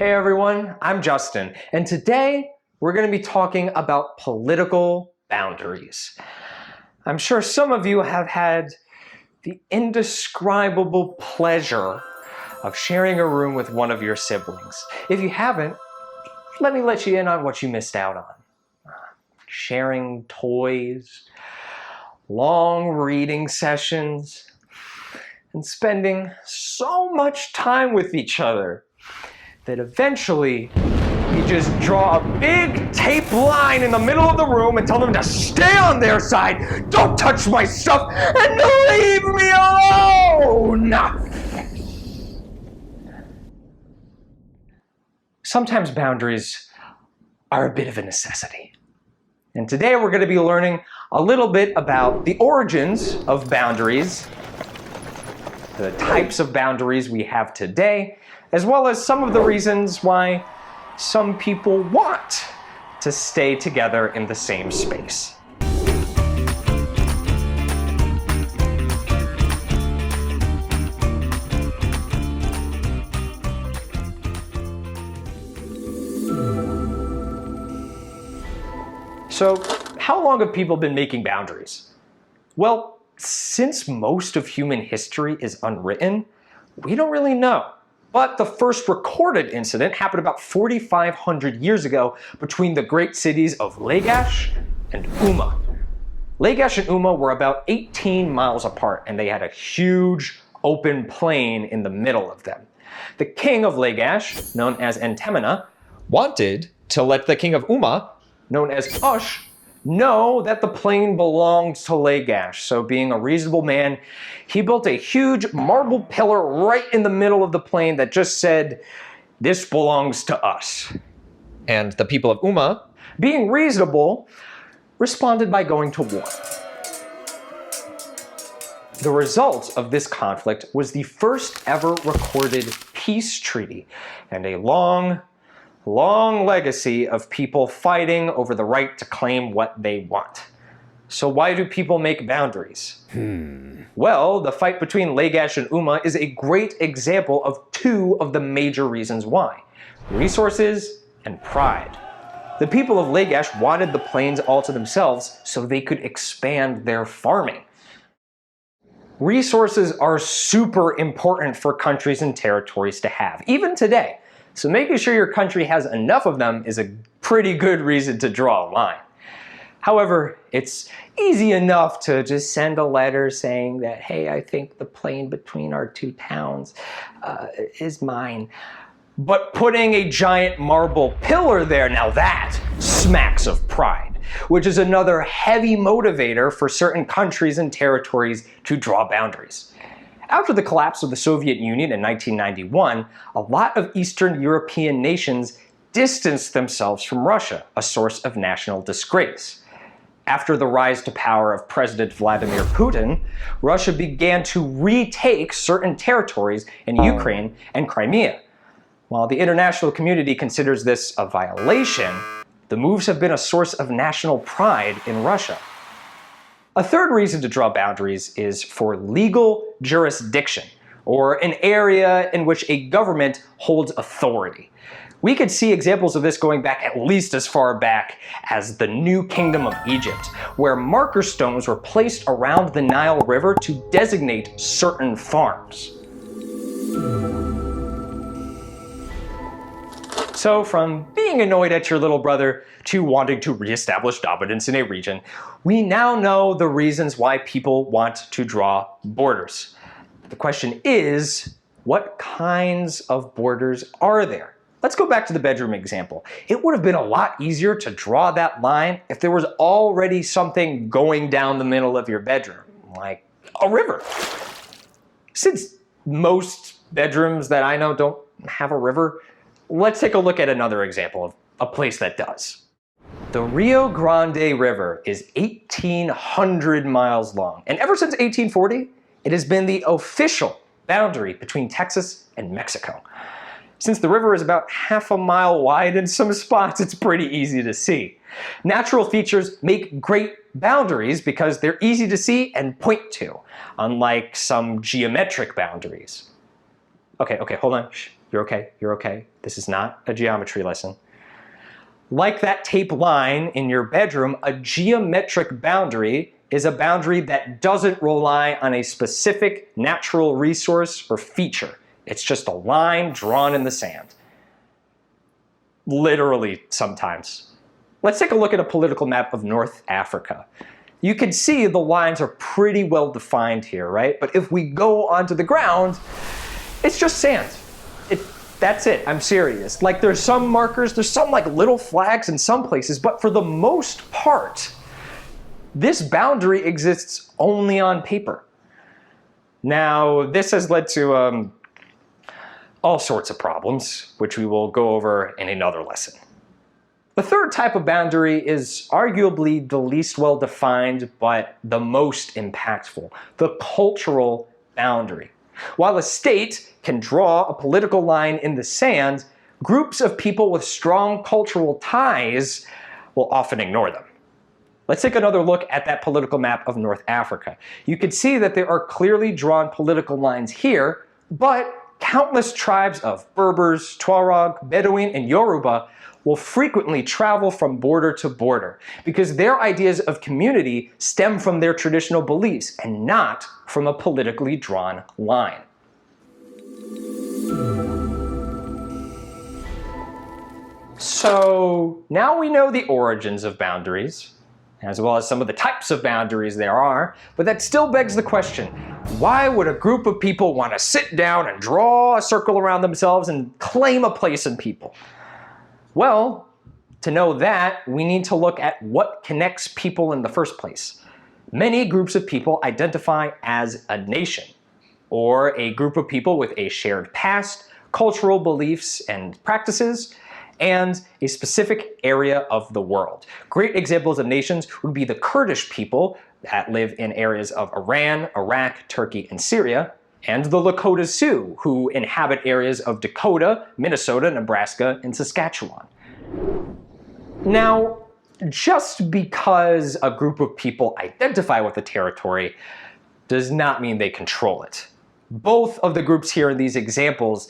Hey everyone, I'm Justin, and today we're going to be talking about political boundaries. I'm sure some of you have had the indescribable pleasure of sharing a room with one of your siblings. If you haven't, let me let you in on what you missed out on. Sharing toys, long reading sessions, and spending so much time with each other that eventually you just draw a big tape line in the middle of the room and tell them to stay on their side, don't touch my stuff, and leave me alone! Sometimes boundaries are a bit of a necessity. And today we're going to be learning a little bit about the origins of boundaries, the types of boundaries we have today, as well as some of the reasons why some people want to stay together in the same space. So, how long have people been making boundaries? Well, since most of human history is unwritten, we don't really know. But the first recorded incident happened about 4,500 years ago between the great cities of Lagash and Umma. Lagash and Umma were about 18 miles apart, and they had a huge open plain in the middle of them. The king of Lagash, known as Antemona, wanted to let the king of Umma, known as Kush, know that the plain belonged to Lagash. So being a reasonable man, he built a huge marble pillar right in the middle of the plain that just said, "This belongs to us." And the people of Umma, being reasonable, responded by going to war. The result of this conflict was the first ever recorded peace treaty and a long legacy of people fighting over the right to claim what they want. So why do people make boundaries? Well, the fight between Lagash and Umma is a great example of two of the major reasons why: resources and pride. The people of Lagash wanted the plains all to themselves so they could expand their farming. Resources are super important for countries and territories to have, even today. So making sure your country has enough of them is a pretty good reason to draw a line. However, it's easy enough to just send a letter saying that, hey, I think the plain between our two towns is mine. But putting a giant marble pillar there, now that smacks of pride, which is another heavy motivator for certain countries and territories to draw boundaries. After the collapse of the Soviet Union in 1991, a lot of Eastern European nations distanced themselves from Russia, a source of national disgrace. After the rise to power of President Vladimir Putin, Russia began to retake certain territories in Ukraine and Crimea. While the international community considers this a violation, the moves have been a source of national pride in Russia. A third reason to draw boundaries is for legal jurisdiction, or an area in which a government holds authority. We could see examples of this going back at least as far back as the New Kingdom of Egypt, where marker stones were placed around the Nile River to designate certain farms. So from being annoyed at your little brother to wanting to reestablish dominance in a region, we now know the reasons why people want to draw borders. The question is, what kinds of borders are there? Let's go back to the bedroom example. It would have been a lot easier to draw that line if there was already something going down the middle of your bedroom, like a river. Since most bedrooms that I know don't have a river, let's take a look at another example of a place that does. The Rio Grande River is 1,800 miles long, and ever since 1840, it has been the official boundary between Texas and Mexico. Since the river is about half a mile wide in some spots, it's pretty easy to see. Natural features make great boundaries because they're easy to see and point to, unlike some geometric boundaries. Okay, hold on. You're okay, you're okay. This is not a geometry lesson. Like that tape line in your bedroom, a geometric boundary is a boundary that doesn't rely on a specific natural resource or feature. It's just a line drawn in the sand. Literally, sometimes. Let's take a look at a political map of North Africa. You can see the lines are pretty well defined here, right? But if we go onto the ground, it's just sand. That's it, I'm serious. Like there's some markers, there's some like little flags in some places, but for the most part, this boundary exists only on paper. Now, this has led to all sorts of problems, which we will go over in another lesson. The third type of boundary is arguably the least well-defined, but the most impactful, the cultural boundary. While a state can draw a political line in the sand, groups of people with strong cultural ties will often ignore them. Let's take another look at that political map of North Africa. You can see that there are clearly drawn political lines here, but countless tribes of Berbers, Tuareg, Bedouin, and Yoruba will frequently travel from border to border because their ideas of community stem from their traditional beliefs and not from a politically drawn line. So now we know the origins of boundaries, as well as some of the types of boundaries there are, but that still begs the question, why would a group of people want to sit down and draw a circle around themselves and claim a place in people? Well, to know that, we need to look at what connects people in the first place. Many groups of people identify as a nation, or a group of people with a shared past, cultural beliefs and practices, and a specific area of the world. Great examples of nations would be the Kurdish people that live in areas of Iran, Iraq, Turkey, and Syria, and the Lakota Sioux, who inhabit areas of Dakota, Minnesota, Nebraska, and Saskatchewan. Now, just because a group of people identify with a territory does not mean they control it. Both of the groups here in these examples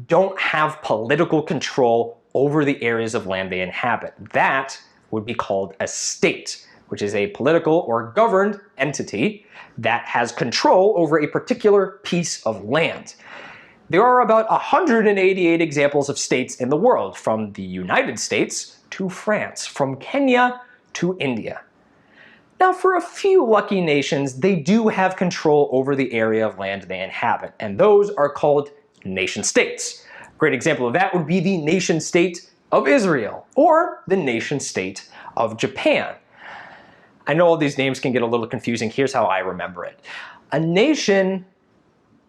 don't have political control over the areas of land they inhabit. That would be called a state, which is a political or governed entity that has control over a particular piece of land. There are about 188 examples of states in the world, from the United States to France, from Kenya to India. Now, for a few lucky nations, they do have control over the area of land they inhabit, and those are called nation-states. A great example of that would be the nation-state of Israel, or the nation-state of Japan. I know all these names can get a little confusing. Here's how I remember it. A nation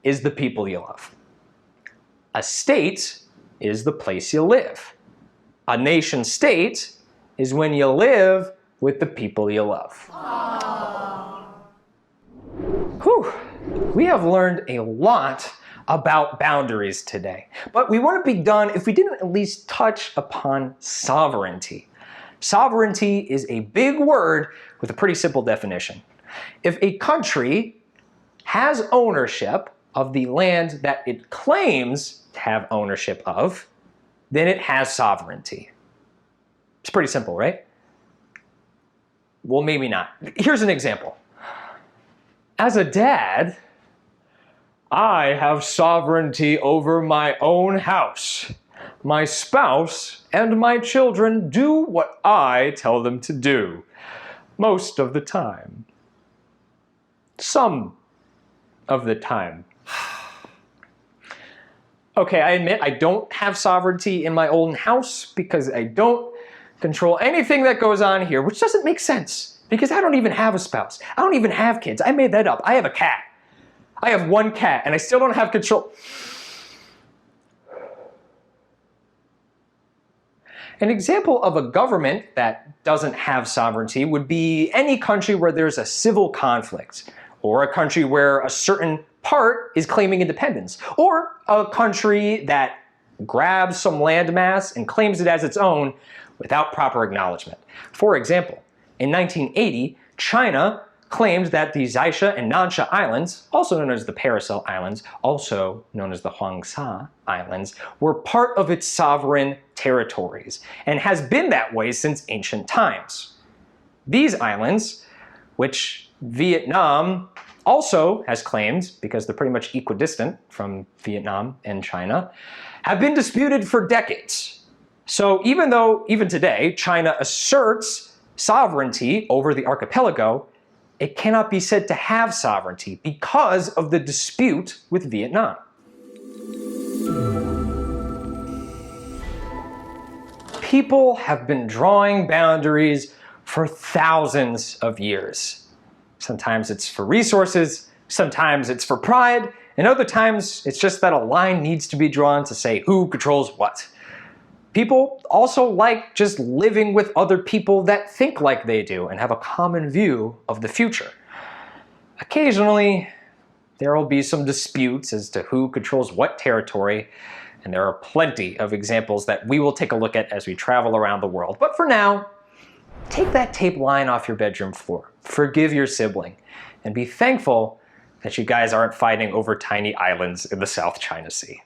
is the people you love. A state is the place you live. A nation-state is when you live with the people you love. Whew. We have learned a lot about boundaries today, but we wouldn't be done if we didn't at least touch upon sovereignty. Sovereignty is a big word with a pretty simple definition. If a country has ownership of the land that it claims to have ownership of, then it has sovereignty. It's pretty simple, right? Well, maybe not. Here's an example. As a dad, I have sovereignty over my own house. My spouse and my children do what I tell them to do. Most of the time. Some of the time. Okay, I admit I don't have sovereignty in my own house because I don't control anything that goes on here, which doesn't make sense because I don't even have a spouse. I don't even have kids. I made that up. I have a cat. I have one cat and I still don't have control. An example of a government that doesn't have sovereignty would be any country where there's a civil conflict, or a country where a certain part is claiming independence, or a country that grabs some landmass and claims it as its own without proper acknowledgement. For example, in 1980, China claimed that the Zaisha and Nansha Islands, also known as the Paracel Islands, also known as the Huangsha Islands, were part of its sovereign territories and has been that way since ancient times. These islands, which Vietnam also has claimed, because they're pretty much equidistant from Vietnam and China, have been disputed for decades. So even though, even today, China asserts sovereignty over the archipelago, it cannot be said to have sovereignty because of the dispute with Vietnam. People have been drawing boundaries for thousands of years. Sometimes it's for resources, sometimes it's for pride, and other times it's just that a line needs to be drawn to say who controls what. People also like just living with other people that think like they do and have a common view of the future. Occasionally, there will be some disputes as to who controls what territory, and there are plenty of examples that we will take a look at as we travel around the world. But for now, take that tape line off your bedroom floor, forgive your sibling, and be thankful that you guys aren't fighting over tiny islands in the South China Sea.